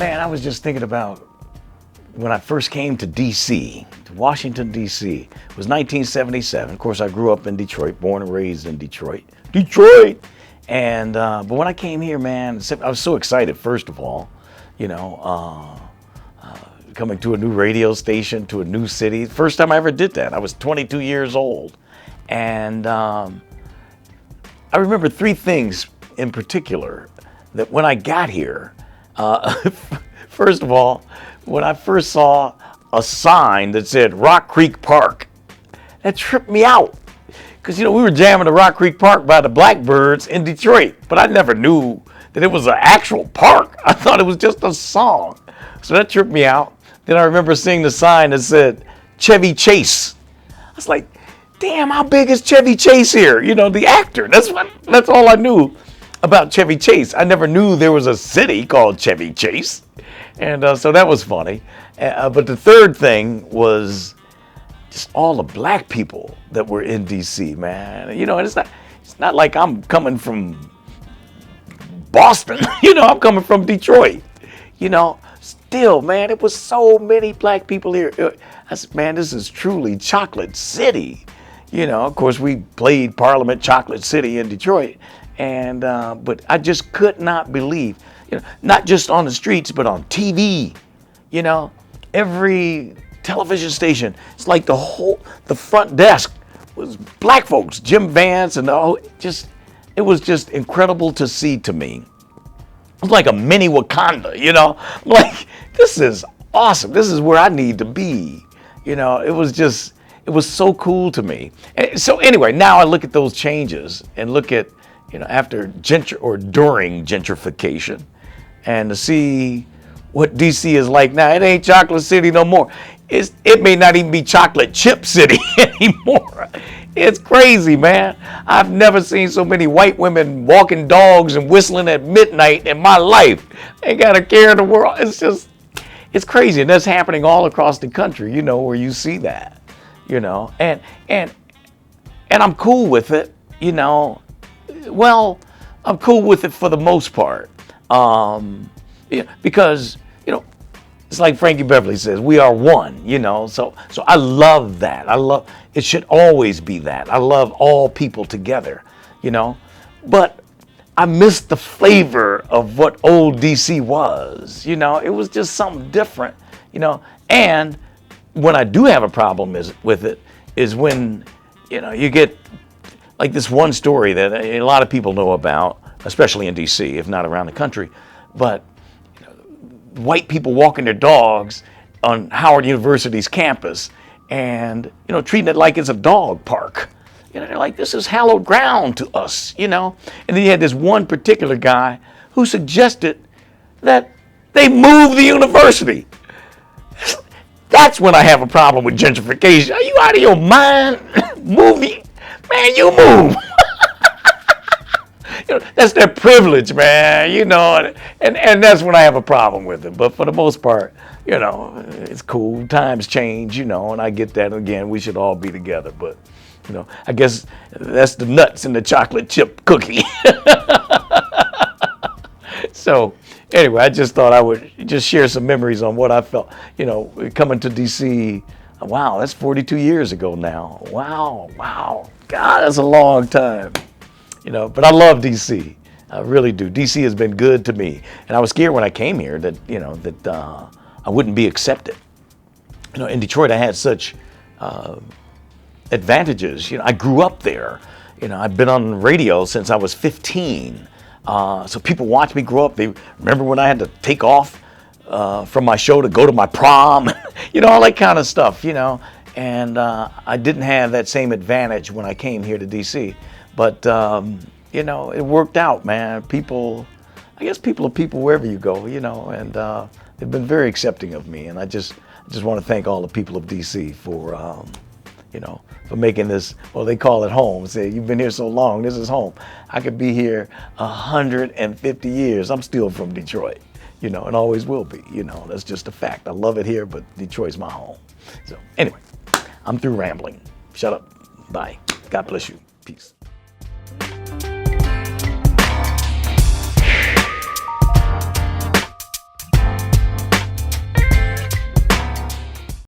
Man, I was just thinking about when I first came to D.C., to Washington, D.C. It was 1977. Of course, I grew up in Detroit, born and raised in Detroit. Detroit! And, but when I came here, man, I was so excited, first of all, you know, coming to a new radio station, to a new city. First time I ever did that. I was 22 years old. And I remember three things in particular that when I got here, first of all, when I first saw a sign that said Rock Creek Park, that tripped me out. Because, you know, we were jamming to Rock Creek Park by the Blackbirds in Detroit, but I never knew that it was an actual park. I thought it was just a song. So that tripped me out. Then I remember seeing the sign that said Chevy Chase. I was like, damn, how big is Chevy Chase here? You know, the actor. That's all I knew about Chevy Chase. I never knew there was a city called Chevy Chase. And so that was funny. But the third thing was just all the black people that were in D.C., man. You know, and it's not like I'm coming from Boston. You know, I'm coming from Detroit. You know, still, man, it was so many black people here. I said, man, this is truly Chocolate City. You know, of course, we played Parliament Chocolate City in Detroit. And, but I just could not believe, you know, not just on the streets, but on TV, you know, every television station. It's like the front desk was black folks, Jim Vance and it was just incredible to see to me. It was like a mini Wakanda, you know, like this is awesome. This is where I need to be. You know, it was so cool to me. And so anyway, now I look at those changes and look at, you know, after during gentrification, and to see what DC is like now. It ain't Chocolate City no more. It may not even be Chocolate Chip City anymore. It's crazy, man. I've never seen so many white women walking dogs and whistling at midnight in my life. Ain't got a care in the world. It's crazy, and that's happening all across the country, you know, where you see that, you know, and I'm cool with it, you know. Well, I'm cool with it for the most part, yeah, because, you know, it's like Frankie Beverly says, we are one, you know, so I love that. It should always be that. I love all people together, you know, but I miss the flavor of what old DC was, you know. It was just something different, you know, and when I do have a problem with it is when, you know, you get like this one story that a lot of people know about, especially in DC, if not around the country, but you know, white people walking their dogs on Howard University's campus and, you know, treating it like it's a dog park. You know, they're like, this is hallowed ground to us, you know. And then you had this one particular guy who suggested that they move the university. That's when I have a problem with gentrification. Are you out of your mind? Man, you move. You know, that's their privilege, man, you know, and that's when I have a problem with it. But for the most part, you know, it's cool. Times change, you know, and I get that. Again, we should all be together. But, you know, I guess that's the nuts in the chocolate chip cookie. So, anyway, I just thought I would just share some memories on what I felt, you know, coming to D.C. Wow, that's 42 years ago now. Wow. God, that's a long time. You know, but I love D.C. I really do. D.C. has been good to me. And I was scared when I came here that, you know, that I wouldn't be accepted. You know, in Detroit, I had such advantages. You know, I grew up there. You know, I've been on radio since I was 15. So people watch me grow up. They remember when I had to take off from my show to go to my prom, you know, all that kind of stuff, you know. And I didn't have that same advantage when I came here to D.C. But, you know, it worked out, man. I guess people are people wherever you go, you know, and they've been very accepting of me. And I just want to thank all the people of D.C. for, you know, for making this, well, they call it home. Say, you've been here so long, this is home. I could be here 150 years. I'm still from Detroit, you know, and always will be, you know. That's just a fact. I love it here, but Detroit's my home. So anyway, I'm through rambling. Shut up. Bye. God bless you. Peace.